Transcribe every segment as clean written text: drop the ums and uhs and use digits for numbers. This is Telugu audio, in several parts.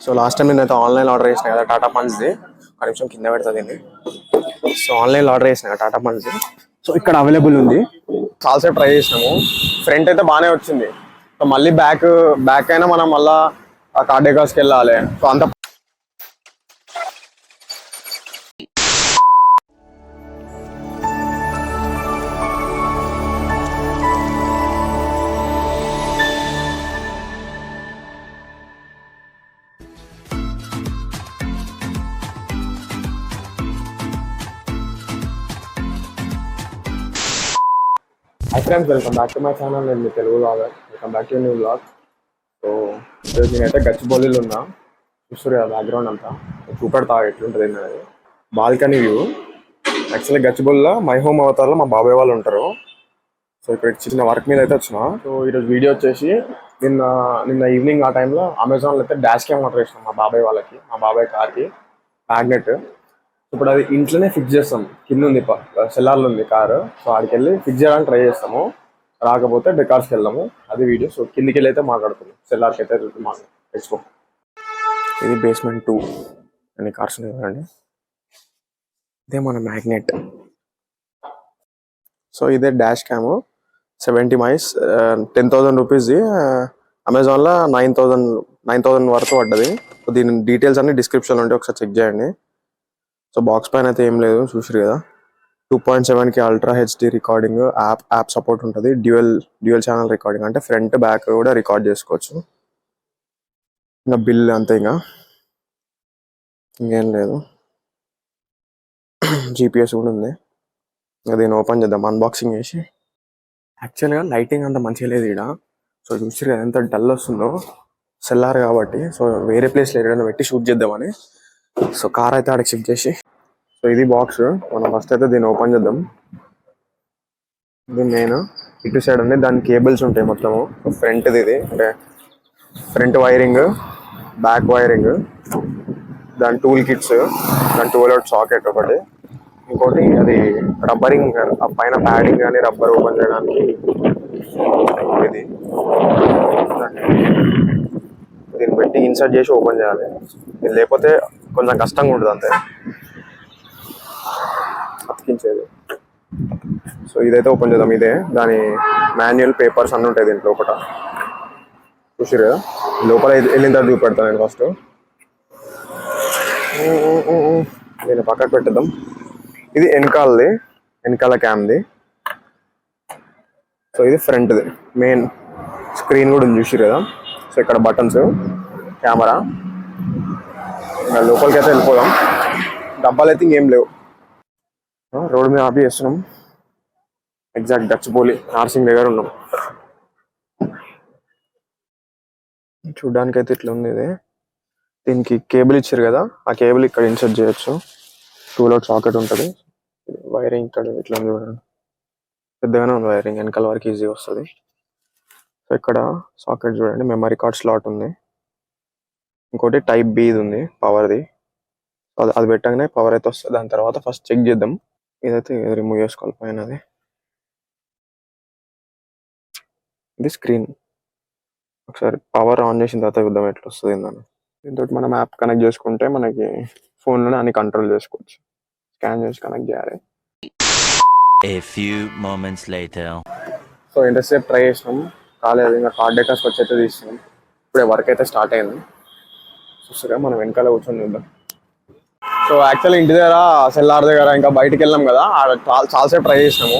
సో లాస్ట్ టైం నేనైతే ఆన్లైన్ ఆర్డర్ చేసిన కదా టాటా పంచ్ది, ఒక నిమిషం కింద పెడతా దీన్ని. సో ఆన్లైన్ ఆర్డర్ చేసిన కదా టాటా పంచ్ది, సో ఇక్కడ అవైలబుల్ ఉంది. చాలాసేపు ట్రై చేసినాము. ఫ్రంట్ అయితే బాగానే వచ్చింది. సో మళ్ళీ బ్యాక్ అయినా మనం మళ్ళీ ఆ కార్ డెకార్స్కి వెళ్ళాలి. సో అంత hi friends, welcome back to my channel. నేను మీ Telugu vlogger. Welcome back to new vlog. So ఈరోజు నేనైతే గచ్చిబౌలిలో ఉన్నా. చూస్తారు కదా బ్యాక్గ్రౌండ్ అంతా, చూపెడతా ఎట్లుంటుంది అనేది. Balcony view. యాక్చువల్లీ గచ్చిబౌలిలో మై హోమ్ అవతార్లో మా బాబాయ్ వాళ్ళు ఉంటారు. సో ఇక్కడ చిన్న వర్క్ మీద అయితే వచ్చిన. సో ఈరోజు వీడియో వచ్చేసి నిన్న ఈవినింగ్ ఆ టైంలో అమెజాన్లో అయితే డాష్ క్యామ్ ఆర్డర్ చేసినాం మా బాబాయ్ వాళ్ళకి, మా బాబాయ్ కార్కి మ్యాగ్నెట్. ఇప్పుడు అది ఇంట్లోనే ఫిక్స్ చేస్తాం. కింద ఉంది, సెల్లార్లో ఉంది కారు. సో ఆడికి వెళ్ళి ఫిక్స్ చేయడానికి ట్రై చేస్తాము. రాకపోతే డెకార్స్కి వెళ్దాము, అది వీడియో. సో కిందికి వెళ్ళి అయితే మాట్లాడుతున్నాం, సెల్లార్కి అయితే తెచ్చుకో. ఇది basement 2 అన్ని కార్స్ ఉన్నాయండి. ఇదే మన మ్యాగ్నెట్. సో ఇదే డాష్ క్యామ్ 70 మైస్ 10,000 రూపీస్ది. అమెజాన్లో 9,000 వరకు పడ్డది. సో దీని డీటెయిల్స్ అన్ని డిస్క్రిప్షన్లో ఉంటే ఒకసారి చెక్ చేయండి. సో బాక్స్ పైన అయితే ఏం లేదు, చూసారు కదా. 2.7K ultra HD recording, app support ఉంటుంది. డ్యూయల్ ఛానల్ రికార్డింగ్, అంటే ఫ్రంట్ బ్యాక్ కూడా రికార్డ్ చేసుకోవచ్చు. ఇంకా బిల్ అంతే, ఇంకేం లేదు. GPS కూడా ఉంది. ఇంకా దీన్ని ఓపెన్ చేద్దాం, అన్బాక్సింగ్ చేసి. యాక్చువల్గా లైటింగ్ అంత మంచిగా లేదు ఇక్కడ. సో చూసారు కదా ఎంత డల్ వస్తుందో, సెల్లార్ కాబట్టి. సో వేరే ప్లేస్లో ఎక్కడైనా పెట్టి షూట్ చేద్దామని. సో కార్ అయితే ఆడికి షిఫ్ట్ చేసి. సో ఇది బాక్స్. మనం ఫస్ట్ అయితే దీన్ని ఓపెన్ చేద్దాం. ఇది మెయిన్ ఇటు సైడ్ ఉంది, దాని కేబుల్స్ ఉంటాయి మొత్తము. ఫ్రంట్ది ఇది, అంటే ఫ్రంట్ వైరింగ్, బ్యాక్ వైరింగ్, దాని టూల్ కిట్స్, దాని 12V సాకెట్ ఒకటి, ఇంకోటి అది రబ్బరింగ్, పైన ప్యాడింగ్ కానీ రబ్బర్ ఓపెన్ చేయడానికి ఇది. దీన్ని పెట్టి ఇన్సర్ట్ చేసి ఓపెన్ చేయాలి. ఇది లేకపోతే కొంచెం కష్టంగా ఉంటుంది అంతే అతికించేది. సో ఇదైతే ఓపెన్ చేద్దాం. ఇదే దాని మాన్యువల్, పేపర్స్ అన్నీ ఉంటాయి దీంట్లో. ఒకట చూసారు కదా, లోపల వెళ్ళిన తర్వాత చూపెడతాను నేను. ఫస్ట్ దీన్ని పక్కకు పెట్టేద్దాం. ఇది వెనకాల క్యామ్ది. సో ఇది ఫ్రంట్ది. మెయిన్ స్క్రీన్ కూడా ఉంది, చూసారు కదా. సో ఇక్కడ బటన్స్, కెమెరా. లోపలికి అయితే వెళ్ళిపోదాం. డబ్బాలు అయితే ఇంకేం లేవు. రోడ్ మీద ఆపి చేస్తున్నాం. ఎగ్జాక్ట్ గచ్చిబౌలి నార్సింగ్ దగ్గర ఉన్నాం. చూడ్డానికి అయితే ఇట్లా ఉంది. ఇది దీనికి కేబుల్ ఇచ్చారు కదా, ఆ కేబుల్ ఇక్కడ ఇన్సర్ట్ చేయొచ్చు. 12V సాకెట్ ఉంటుంది. వైరింగ్ ఇక్కడ ఇట్లా ఉంది చూడండి, పెద్దగానే ఉంది వైరింగ్. వెనకాల వరకు ఈజీగా వస్తుంది. సో ఇక్కడ సాకెట్ చూడండి, మెమరీ కార్డ్ స్లాట్ ఉంది. ఇంకోటి టైప్ బి ఉంది, పవర్ది. అది పెట్టగానే పవర్ అయితే వస్తుంది. దాని తర్వాత ఫస్ట్ చెక్ చేద్దాం. ఇదైతే రిమూవ్ చేసుకోవాలి పైన. అది ఇది స్క్రీన్. ఒకసారి పవర్ ఆన్ చేసిన తర్వాత చూద్దాం ఎట్లా వస్తుంది దాన్ని. దీంతో మనం యాప్ కనెక్ట్ చేసుకుంటే మనకి ఫోన్లోనే అన్ని కంట్రోల్ చేసుకోవచ్చు. స్కాన్ చేసి కనెక్ట్ చేయాలి. సో ఇంతసేపు ట్రై చేసినాం, కాలేదు. ఇంకా కార్డ్ డెకార్స్కి వచ్చి అయితే తీసినాం. ఇప్పుడే వర్క్ అయితే స్టార్ట్ అయింది. చూసారా, మనం వెనకాల కూర్చొని చూద్దాం. సో యాక్చువల్లీ ఇంటి దగ్గర, సెల్లార్ దగ్గర, ఇంకా బయటికి వెళ్ళాం కదా, చాలాసేపు ట్రై చేసినాము.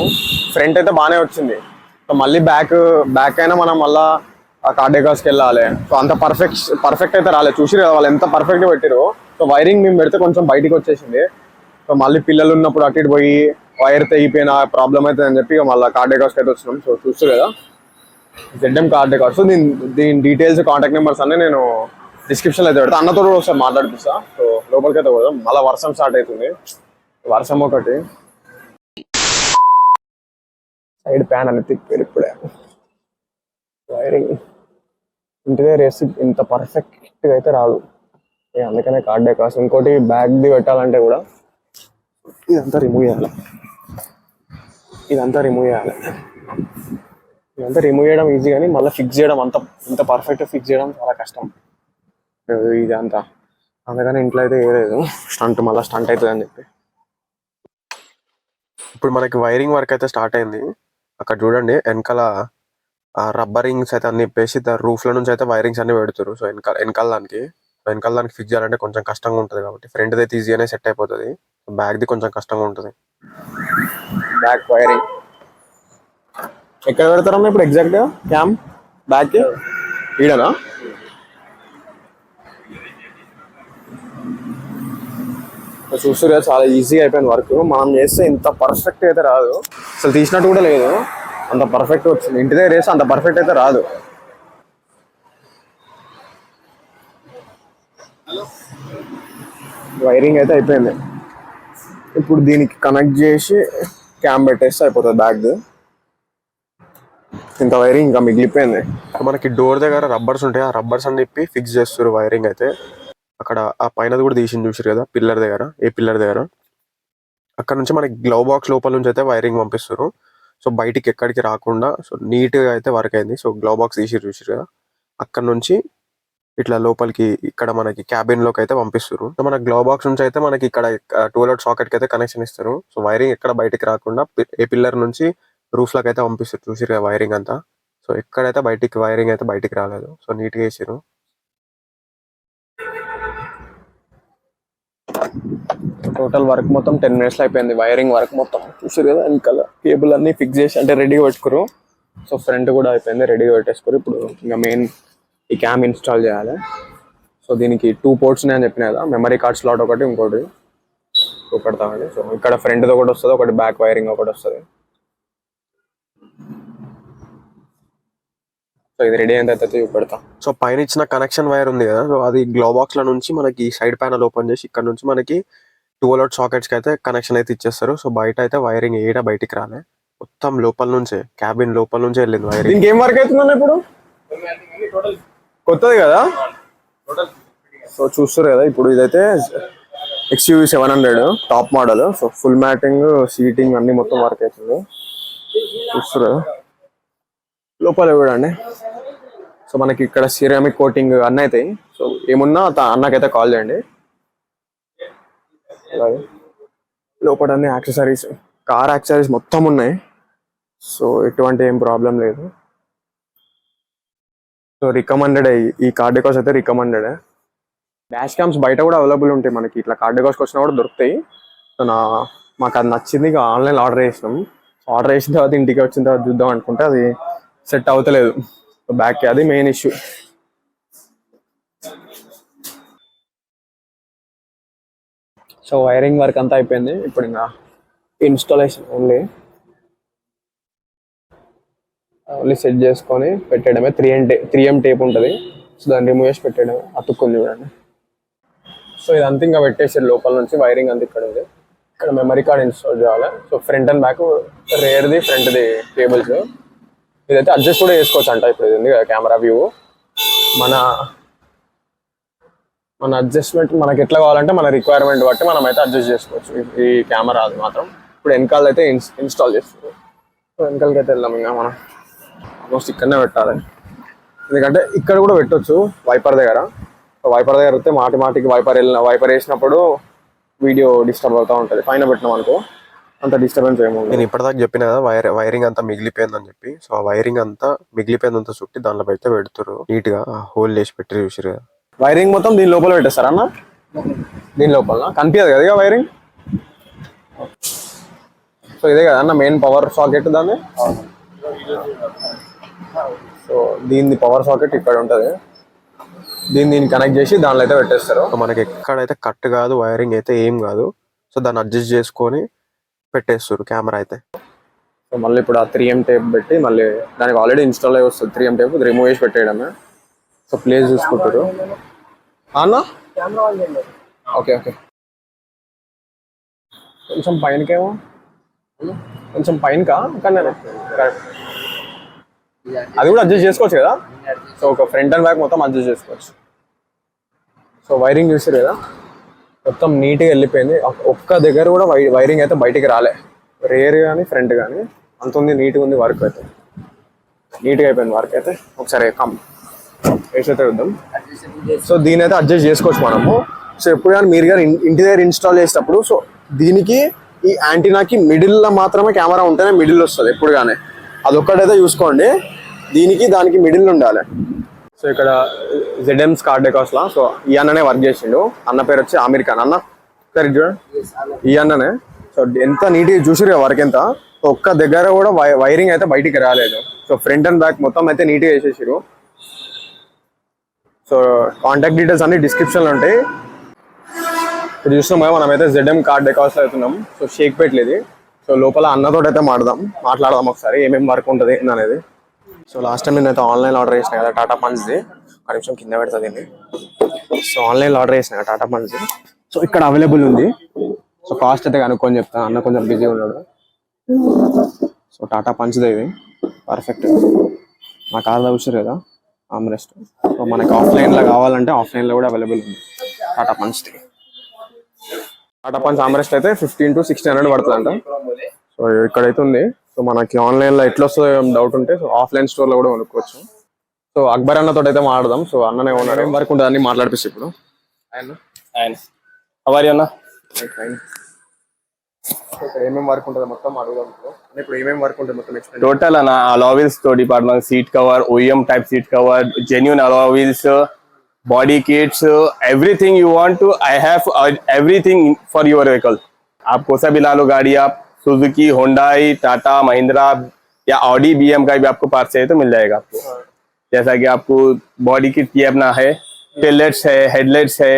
ఫ్రంట్ అయితే బాగానే వచ్చింది. సో మళ్ళీ బ్యాక్ అయినా మనం మళ్ళీ ఆ కార్ డెకార్స్కి వెళ్ళాలి. సో అంత పర్ఫెక్ట్ అయితే రాలేదు. చూసి కదా వాళ్ళు ఎంత పర్ఫెక్ట్గా పెట్టారు. సో వైరింగ్ మేము పెడితే కొంచెం బయటికి వచ్చేసింది. సో మళ్ళీ పిల్లలు ఉన్నప్పుడు అటు ఇటు పోయి వైర్ తెగిపోయిన ప్రాబ్లం అవుతుంది అని చెప్పి మళ్ళీ కార్ డెకార్స్కి అయితే వచ్చినాం. సో చూస్తారు కదా, ZM కార్ డెకార్స్. సో దీని డీటెయిల్స్, కాంటాక్ట్ నెంబర్స్ అన్నీ నేను డిస్క్రిప్షన్లో అయితే పెడతా. అన్నతో కూడా ఒకసారి మాట్లాడిపిస్తా. సో లోపలికి అయితే పోదాం. మళ్ళీ వర్షం స్టార్ట్ అవుతుంది. వర్షం ఒకటి, సైడ్ ప్యాన్ అని తిప్పారు ఇప్పుడే. వైరింగ్ ఇంటి దగ్గర వేసి ఇంత పర్ఫెక్ట్గా అయితే రాదు, అందుకనే కార్డ్ డెకార్స్. ఇంకోటి బ్యాగ్ది పెట్టాలంటే కూడా ఇదంతా రిమూవ్ చేయాలి. ఇదంతా రిమూవ్ చేయడం ఈజీ, కానీ మళ్ళీ ఫిక్స్ చేయడం ఇంత పర్ఫెక్ట్గా ఫిక్స్ చేయడం చాలా కష్టం. ఇది అంతా. అందుకని ఇంట్లో అయితే వేయలేదు, మళ్ళీ స్టంట్ అవుతుంది అని చెప్పి. ఇప్పుడు మనకి వైరింగ్ వర్క్ అయితే స్టార్ట్ అయింది. అక్కడ చూడండి వెనకాల రబ్బరింగ్స్ అయితే అన్ని ఇప్పేసి రూఫ్ల నుంచి అయితే వైరింగ్స్ అన్ని పెడతారు. సో వెనకాల దానికి ఫిక్స్ చేయాలంటే కొంచెం కష్టంగా ఉంటుంది కాబట్టి ఫ్రంట్ అయితే ఈజీగానే సెట్ అయిపోతుంది. బ్యాక్ది కొంచెం కష్టంగా ఉంటుంది. బ్యాక్ వైరింగ్ ఎక్కడ పెడతారమ్మా ఇప్పుడు ఎగ్జాక్ట్గా? క్యామ్ బ్యాక్ ఈడనా? చూస్తారు కదా, చాలా ఈజీగా అయిపోయింది వర్క్. మనం చేస్తే ఇంత పర్ఫెక్ట్ అయితే రాదు, అసలు తీసినట్టు కూడా లేదు. అంత పర్ఫెక్ట్ వచ్చింది. ఇంటి దగ్గర వేస్తే అంత పర్ఫెక్ట్ అయితే రాదు. వైరింగ్ అయితే అయిపోయింది. ఇప్పుడు దీనికి కనెక్ట్ చేసి క్యామ్ పెట్టేస్తే అయిపోతుంది బ్యాగ్. ఇంత వైరింగ్ ఇంకా మిగిలిపోయింది. మనకి డోర్ దగ్గర రబ్బర్స్ ఉంటాయి, ఆ రబ్బర్స్ అన్ని ఇప్పి ఫిక్స్ చేస్తారు వైరింగ్ అయితే. అక్కడ ఆ పైనది కూడా తీసి చూసారు కదా, పిల్లర్ దగ్గర అక్కడ నుంచి మనకి గ్లౌ బాక్స్ లోపల నుంచి అయితే వైరింగ్ పంపిస్తారు. సో బయటికి ఎక్కడికి రాకుండా సో నీట్గా అయితే వర్క్ అయింది. సో గ్లౌ బాక్స్ చూసారు కదా, అక్కడ నుంచి ఇట్లా లోపలికి ఇక్కడ మనకి క్యాబిన్ లోకి అయితే పంపిస్తారు. సో మన గ్లౌ బాక్స్ నుంచి అయితే మనకి ఇక్కడ టూలెట్ సాకెట్ కి అయితే కనెక్షన్ ఇస్తారు. సో వైరింగ్ ఎక్కడ బయటికి రాకుండా ఏ పిల్లర్ నుంచి రూఫ్ లకు అయితే పంపిస్తారు. చూసారు కదా వైరింగ్ అంతా. సో ఎక్కడైతే వైరింగ్ అయితే బయటికి రాలేదు. సో నీట్ గా వేసారు. టోటల్ వర్క్ మొత్తం 10 minutes అయిపోయింది. వైరింగ్ వర్క్ మొత్తం చూసారు కదా, వెనకాల కేబుల్ అన్ని ఫిక్స్ చేసి అంటే రెడీగా పెట్టుకోరు. సో ఫ్రంట్ కూడా అయిపోయింది, రెడీగా పెట్టేసుకోరు. ఇప్పుడు ఇంకా మెయిన్ ఈ క్యామ్ ఇన్స్టాల్ చేయాలి. సో దీనికి 2 ports ఉన్నాయని చెప్పిన కదా, మెమరీ కార్డ్ స్లాట్ ఒకటి, ఇంకోటి పెడతామండి. సో ఇక్కడ ఫ్రంట్ ఒకటి వస్తుంది, ఒకటి బ్యాక్ వైరింగ్ ఒకటి వస్తుంది. సో ఇది రెడీ అయిన తర్వాత చూపెడతాం. సో పైన ఇచ్చిన కనెక్షన్ వైర్ ఉంది కదా, సో అది గ్లో బాక్స్ ల నుంచి మనకి సైడ్ ప్యానల్ ఓపెన్ చేసి ఇక్కడ నుంచి మనకి 12 సాకెట్స్ కి అయితే కనెక్షన్ అయితే ఇచ్చేస్తారు. సో బయట అయితే వైరింగ్ ఏడా బయటికి రాలే, మొత్తం లోపల నుంచే క్యాబిన్ లోపల నుంచే వెళ్ళింది వైరింగ్. ఇంకేం వర్క్ అవుతుందన్న ఇప్పుడు? కొత్తది కదా. సో చూస్తారు కదా, ఇప్పుడు ఇదైతే XUV 700 top model. So full matting, seating అన్ని మొత్తం వర్క్ అవుతుంది. చూస్తారు కదా లోపల చూడండి. సో మనకి ఇక్కడ సిరామిక్ కోటింగ్ అన్నీ అవుతాయి. సో ఏమున్నా అన్నకైతే కాల్ చేయండి. అలాగే లోపల అన్ని యాక్సెసరీస్, కార్ యాక్సెసరీస్ మొత్తం ఉన్నాయి. సో ఎటువంటి ఏం ప్రాబ్లం లేదు. సో రికమెండెడ్ ఈ కార్ డెకార్స్ అయితే రికమెండెడ్. డాష్ క్యామ్స్ బయట కూడా అవైలబుల్ ఉంటాయి మనకి, ఇట్లా కార్ డెకార్స్కి వచ్చినా కూడా దొరుకుతాయి. సో మాకు అది నచ్చింది, ఇక ఆన్లైన్లో ఆర్డర్ చేసినాం. ఆర్డర్ చేసిన తర్వాత ఇంటికి వచ్చిన తర్వాత చూద్దాం అనుకుంటే అది సెట్ అవుతలేదు బ్యాక్, అది main issue. So wiring work అంతా అయిపోయింది. ఇప్పుడు ఇంకా ఇన్స్టాలేషన్ ఓన్లీ సెట్ చేసుకొని పెట్టేయడమే. 3M టేప్ ఉంటుంది. సో దాన్ని రిమూవ్ చేసి పెట్టేయడమే. అతుక్కుంది చూడండి. సో ఇదంతా ఇంకా పెట్టేసారు లోపల నుంచి. వైరింగ్ అంతా ఇక్కడ ఉంది. ఇక్కడ మెమరీ కార్డ్ ఇన్స్టాల్ చేయాలి. సో ఫ్రంట్ అండ్ బ్యాక్, రేర్ది ఫ్రంట్ది కేబుల్స్. ఇదైతే అడ్జస్ట్ కూడా చేసుకోవచ్చు అంట. ఇప్పుడు ఇది ఉంది కదా కెమెరా వ్యూ, మన అడ్జస్ట్మెంట్ మనకి ఎట్లా కావాలంటే మన రిక్వైర్మెంట్ బట్టి మనం అయితే అడ్జస్ట్ చేసుకోవచ్చు. ఈ కెమెరా అది మాత్రం ఇప్పుడు వెనకాల అయితే ఇన్స్టాల్ చేస్తారు. వెనకాలకి అయితే వెళ్దాం. ఇంకా మనం ఆల్మోస్ట్ ఇక్కడనే పెట్టాలి, ఎందుకంటే ఇక్కడ కూడా పెట్టవచ్చు వైపర్ దగ్గర. వైపర్ దగ్గర వస్తే మాటికి వైపర్ వేసినప్పుడు వీడియో డిస్టర్బ్ అవుతూ ఉంటుంది. పైన పెట్టినాం అనుకో అంత డిస్టర్బెన్స్ ఏమో. నేను ఇప్పటిదాకా చెప్పిన కదా వైరింగ్ అంతా మిగిలిపోయిందని చెప్పి. సో ఆ వైరింగ్ అంతా మిగిలిపోయిందంతా చుట్టి దానిలో అయితే పెడతారు. నీట్ గా హోల్ వేసి పెట్టి చూసారు కదా. వైరింగ్ మొత్తం దీని లోపల పెట్టేస్తారా అన్న? దీని లోపల కనిపించదు కదా వైరింగ్. సో ఇదే కదా అన్న మెయిన్ పవర్ సాకెట్ దాన్ని. సో దీని పవర్ సాకెట్ ఇక్కడ ఉంటుంది. దీన్ని కనెక్ట్ చేసి దానిలో అయితే పెట్టేస్తారు. మనకి ఎక్కడైతే కట్ కాదు, వైరింగ్ అయితే ఏం కాదు. సో దాన్ని అడ్జస్ట్ చేసుకొని పెట్టేస్తారు కెమెరా అయితే. సో మళ్ళీ ఇప్పుడు ఆ 3M టేప్ పెట్టి మళ్ళీ దానికి ఆల్రెడీ ఇన్స్టాల్ అయ్యి వస్తుంది 3M టేప్, రిమూవ్ చేసి పెట్టేయడమే. సో ప్లేస్ చూసుకుంటారు అన్న. ఓకే కొంచెం పైనకేమో, కొంచెం పైనకా కానీ కరెక్ట్. అది కూడా అడ్జస్ట్ చేసుకోవచ్చు కదా. సో ఒక ఫ్రంట్ అండ్ బ్యాక్ మొత్తం అడ్జస్ట్ చేసుకోవచ్చు. సో వైరింగ్ చూసారు కదా, మొత్తం నీట్గా వెళ్ళిపోయింది. ఒక్క దగ్గర కూడా వైరింగ్ అయితే బయటికి రాలే, రేర్ కానీ ఫ్రంట్ కానీ అంత ఉంది. నీట్గా ఉంది వర్క్ అయితే, నీట్గా అయిపోయింది వర్క్ అయితే. ఒకసారి వేసైతే చూద్దాం. సో దీని అయితే అడ్జస్ట్ చేసుకోవచ్చు మనము. సో ఎప్పుడు కానీ మీరు కానీ ఇంటి దగ్గర ఇన్స్టాల్ చేసేటప్పుడు సో దీనికి ఈ యాంటీనాకి మిడిల్లో మాత్రమే కెమెరా ఉంటేనే మిడిల్ వస్తుంది ఎప్పుడు కానీ. అదొక్కటైతే చూసుకోండి, దీనికి దానికి మిడిల్ ఉండాలి. సో ఇక్కడ ZM's కార్ డెకార్స్లా సో ఈ అన్ననే వర్క్ చేసిండు. అన్న పేరు వచ్చి ఆమిర్ ఖాన్. అన్న సరే చూడండి, ఈ అన్ననే. సో ఎంత నీట్గా చూసిరు వర్క్ ఎంత. ఒక్క దగ్గర కూడా వైరింగ్ అయితే బయటికి రాలేదు. సో ఫ్రంట్ అండ్ బ్యాక్ మొత్తం అయితే నీట్గా వేసేసారు. సో కాంటాక్ట్ డీటెయిల్స్ అన్ని డిస్క్రిప్షన్లో ఉంటాయి. ఇప్పుడు చూస్తున్నాం మనమైతే ZM కార్ డెకార్స్లో అవుతున్నాం. సో షేక్ పెట్టలేదు. సో లోపల అన్నతో అయితే మాట్లాడదాం ఒకసారి ఏమేమి వర్క్ ఉంటుంది అనేది. సో లాస్ట్ టైం నేనైతే ఆన్లైన్ ఆర్డర్ చేసిన కదా టాటా పంచ్ది. ఒక నిమిషం కింద పెడుతుంది. సో ఆన్లైన్లో ఆర్డర్ చేసిన కదా టాటా పంచ్ది. సో ఇక్కడ అవైలబుల్ ఉంది. సో కాస్ట్ అయితే కనుక్కొని చెప్తాను, అన్న కొంచెం బిజీ ఉన్నాడు. సో టాటా పంచ్ది ఇది పర్ఫెక్ట్. మా కార్లో చూసారు కదా ఆమ్రెస్ట్. సో మనకి ఆఫ్లైన్లో కావాలంటే ఆఫ్లైన్లో కూడా అవైలబుల్ ఉంది టాటా పంచ్ది. టాటా పంచ్ ఆమ్రెస్ట్ అయితే 1500 to 1600 పడుతుంది అంట. సో ఇక్కడైతే ఉంది. సో మనకి ఆన్లైన్లో ఎట్లా వస్తుందో డౌట్ ఉంటే సో ఆఫ్లైన్ స్టోర్లో కూడా కొనుక్కోవచ్చు. సో అక్బర్ అన్నతో అయితే మాట్లాడదాం. సో అన్ననే ఉన్నారు, ఏం వర్క్ ఉంటుంది అన్ని మాట్లాడిపిస్తే ఇప్పుడు. అవరి అన్న ఏమేమి వర్క్ ఉంటుంది మొత్తం అడుగుదాం. ఇప్పుడు ఏమేమి వర్క్ ఉంటుంది మొత్తం టోటల్ అన్న alloy wheels తో department, seat cover, OEM type seat cover, genuine alloy wheels, body kits, everything you want to I have everything for your vehicle. आप कोई सा भी ला लो गाड़ी, आप सुजुकी, होंडाई, टाटा, महिंद्रा या ऑडी, BM का भी आपको पार्ट चाहिए तो मिल जाएगा आपको. जैसा कि आपको बॉडी किट की अपना है, टेललेट्स है, हेडलाइट्स है,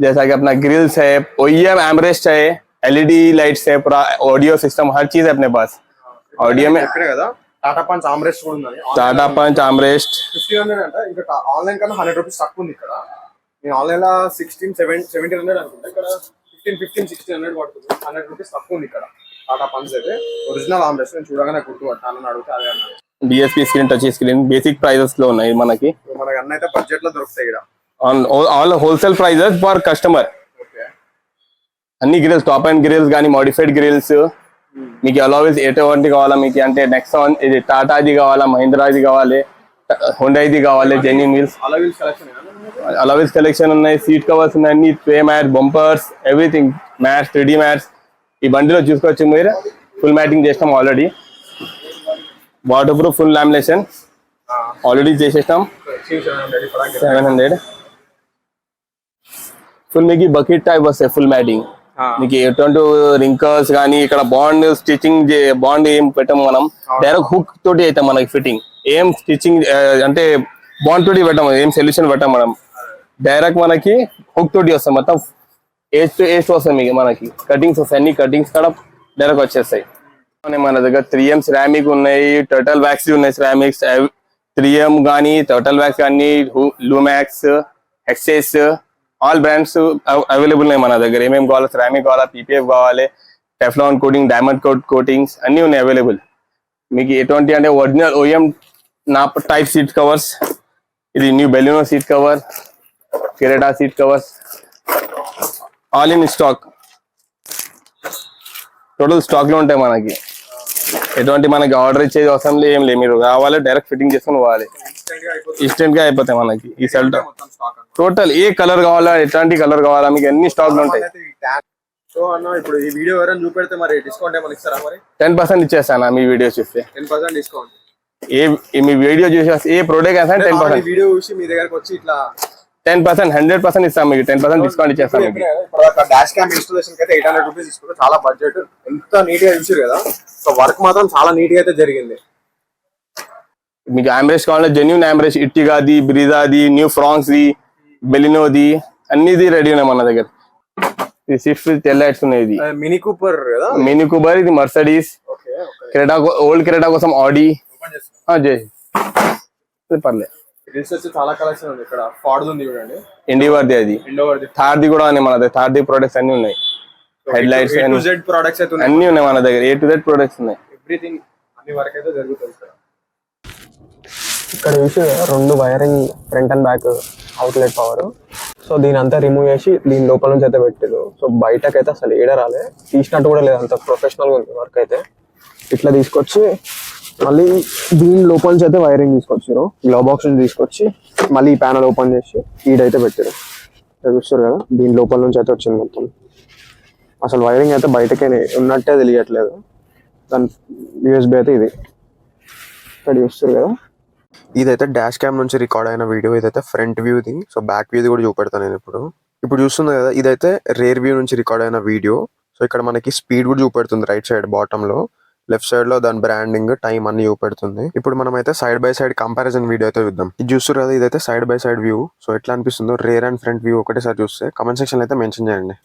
जैसा कि अपना ग्रिल्स है, OEM एमरेस्ट है, LED लाइट्स है, पूरा ऑडियो सिस्टम हर चीज है अपने पास. ऑडियो में టాటా పంచ్ ఆమ్రెస్ట్ కూడా ఉంది. టాటా పంచ్ ఆమ్రెస్ట్ 1500 అంట. ఇంకా ఆన్లైన్ కన్నా 100 రూపీస్ తక్కువ ఉంది ఇక్కడ. నేను ఆన్లైన్ లో 1700 అనుకుంటా, ఇక్కడ 1600 పడుతుంది. 100 రూపీస్ తక్కువ ఉంది ఇక్కడ టాటా పంచ్ అయితే. ఒరిజినల్ ఆమ్రెస్ట్ నేను చూడగానే గుర్తుపట్టాను, అడిగితే అదే అన్నాడు. DSP screen, touch screen, basic prices లో ఉన్నాయి మనకి. మనకి అన్న అయితే బడ్జెట్ లో దొరుకుతాయి ఇక్కడ. All wholesale prices for customer. అన్ని గ్రిల్స్, టాప్ అండ్ గ్రిల్స్ కానీ మోడిఫైడ్ గ్రిల్స్ మీకు అలావిల్స్ ఎటువంటి కావాలా మీకు అంటే నెక్సాన్ ఇది టాటాది కావాలా, మహీంద్రాది కావాలి, హోండాది కావాలి, జెన్యూన్ వీల్స్ అలావిల్స్ కలెక్షన్ ఉన్నాయి. సీట్ కవర్స్ ఉన్నాయి, tray mat, bumpers, everything, mats, 3D mats ఈ బండిలో చూసుకోవచ్చు. మీరు ఫుల్ మ్యాటింగ్ చేసినాం already. Waterproof full lamination already చేసేసినాం. 700 ఫుల్ మీకు బకెట్ టైప్ వస్తాయి. ఫుల్ మ్యాటింగ్ మీకు ఎటువంటి రింకల్స్ కానీ ఇక్కడ బాండ్ స్టిచ్చింగ్ బాండ్ ఏం పెట్టాం మనం, డైరెక్ట్ హుక్ తోటి అయితే మనకి ఫిట్టింగ్ ఏం స్టిచ్చింగ్ అంటే బాండ్ తోటి పెట్టాం, ఏం సొల్యూషన్ పెట్టాం మనం. డైరెక్ట్ మనకి హుక్ తోటి వస్తాయి, మొత్తం ఏజ్ టు ఏజ్ వస్తాయి మీకు. మనకి కటింగ్స్ వస్తాయి, అన్ని కటింగ్స్ కూడా డైరెక్ట్ వచ్చేస్తాయి. మన దగ్గర 3M సిరామిక్ ఉన్నాయి, టర్టల్ వ్యాక్స్ ఉన్నాయి. సిరామిక్స్ 3M కానీ టర్టల్ వ్యాక్స్ కానీ, Lumax, excess, all brands available ఉన్నాయి మన దగ్గర. ఏమేమి కావాలి, సిరామిక్ కావాలా, PPF కావాలి, టెఫ్లాన్ కోటింగ్, డైమండ్ కోటింగ్స్ అన్ని ఉన్నాయి అవైలబుల్. మీకు ఎటువంటి అంటే ఒరిజినల్ OEM నా టైప్ సీట్ కవర్స్, ఇది new Baleno seat cover, Creta seat covers, all in stock. Total stock లో ఉంటాయి మనకి. ఎటువంటి మనకి ఆర్డర్ ఇచ్చేది అవసరం లేదు, ఏం లేదు. మీరు కావాలి డైరెక్ట్ ఫిట్టింగ్ చేసుకుని పోవాలి, ఇన్స్టెంట్ గా అయిపోతాయి మనకి. ఈ సెల్ టోటల్ ఏ కలర్ కావాలా, ఎట్లాంటి కలర్ కావాలా మీకు అన్ని స్టాక్ లో ఉంటాయి. సో అన్న ఇప్పుడు ఈ వీడియో ఎవరైనా చూపెడితే మరి డిస్కౌంట్ ఏమైనా ఇస్తారా? మరి 10% ఇచ్చేస్తాను మీ వీడియో చూస్తే. 10% డిస్కౌంట్. మీ వీడియో చూసి ఏ ప్రోడక్ట్ అయినా 10% వీడియో చూసి మీ దగ్గరకు వచ్చి ఇట్లా 10% 100% ఇస్తాం మీకు. 10% డిస్కౌంట్ ఇచ్చేస్తాం మీకు. డాష్ క్యామ్ ఇన్స్టాలేషన్ అయితే 800 రూపీస్ తీసుకుంటే చాలా బడ్జెట్. ఎంత నీట్ గా చూసారు కదా. సో వర్క్ మాత్రం చాలా నీట్ గా అయితే జరిగింది. మీకు ఆంబ్రెస్ట్ కావాలంటే జెన్యూన్ ఆంబ్రెస్ట్, ఇట్టిగాది, బ్రీజాది, న్యూ ఫ్రాంక్స్ది, బెలినోది అన్నిది రెడీ ఉన్నాయి మన దగ్గర. ఇది స్విఫ్ట్ టెల్ లైట్స్ ఉన్నాయి. ఇది మినీ కూపర్ కదా, మినీ కూపర్, ఇది మర్సిడీస్, క్రెటా, ఓల్డ్ క్రెటా కోసం ఆడి. పర్లేదు, చాలా కలెక్షన్ ఉంది ఇక్కడ. ఫార్డ్ ఉంది చూడండి, ఇండివర్ది, అది థార్ది కూడా ఉన్నాయి మన దగ్గర. థార్ది ప్రొడక్ట్స్ అన్ని ఉన్నాయి. హెడ్ లైట్స్ ప్రొడక్ట్స్ అయితే అన్ని ఉన్నాయి మన దగ్గర. A to Z ప్రొడక్ట్స్ ఉన్నాయి. ఎవ్రీథింగ్ అన్ని వరకు అయితే జరుగుతుంది ఇక్కడ. ఇక్కడ చూసి 2 wiring front and back outlet power. So దీని అంతా రిమూవ్ చేసి దీని లోపల నుంచి అయితే పెట్టారు. సో బయటకైతే అసలు ఏడ రాలే, తీసినట్టు కూడా లేదు, అంత ప్రొఫెషనల్ గా ఉంది వర్క్ అయితే. ఇట్లా తీసుకొచ్చి మళ్ళీ దీని లోపల నుంచి అయితే వైరింగ్ తీసుకొచ్చారు, గ్లో బాక్స్ నుంచి తీసుకొచ్చి మళ్ళీ ఈ ప్యానల్ ఓపెన్ చేసి ఈడైతే పెట్టారు. చూస్తారు కదా, దీని లోపల నుంచి అయితే వచ్చింది మొత్తం. అసలు వైరింగ్ అయితే బయటకే ఉన్నట్టే తెలియట్లేదు. దాని యూఎస్బీ అయితే ఇది ఇక్కడ చూస్తారు కదా. ఇదైతే డాష్ క్యామ్ నుంచి రికార్డ్ అయిన వీడియో. ఇదైతే ఫ్రంట్ వ్యూది. సో బ్యాక్ వ్యూది కూడా చూపెడతాను నేను ఇప్పుడు చూస్తుంది కదా, ఇదైతే రేర్ వ్యూ నుంచి రికార్డ్ అయిన వీడియో. సో ఇక్కడ మనకి స్పీడ్ కూడా చూపెడుతుంది రైట్ సైడ్ బాటమ్ లో, లెఫ్ట్ సైడ్ లో దాని బ్రాండింగ్, టైం అన్ని చూపెడుతుంది. ఇప్పుడు మనం అయితే side by side comparison video అయితే చూద్దాం. ఇది చూస్తారు కదా, ఇదైతే side by side view. So ఎట్లా అనిపిస్తుందో రేర్ అండ్ ఫ్రంట్ వ్యూ ఒకటేసారి చూస్తే కమెంట్ సెక్షన్ అయితే మెన్షన్ చేయండి.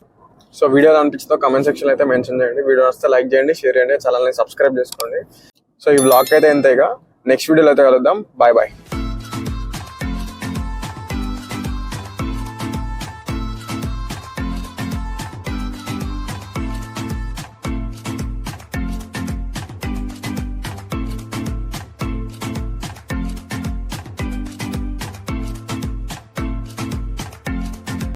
సో వీడియో అనిపించిందో కమెంట్ సెక్షన్ అయితే మెన్షన్ చేయండి. వీడియో వస్తే లైక్ చేయండి, షేర్ చేయండి, ఛానల్ని సబ్స్క్రైబ్ చేసుకోండి. సో ఈ బ్లాగ్ అయితే ఎంతేగా, నెక్స్ట్ వీడియోలో అయితే కలుద్దాం. Bye bye.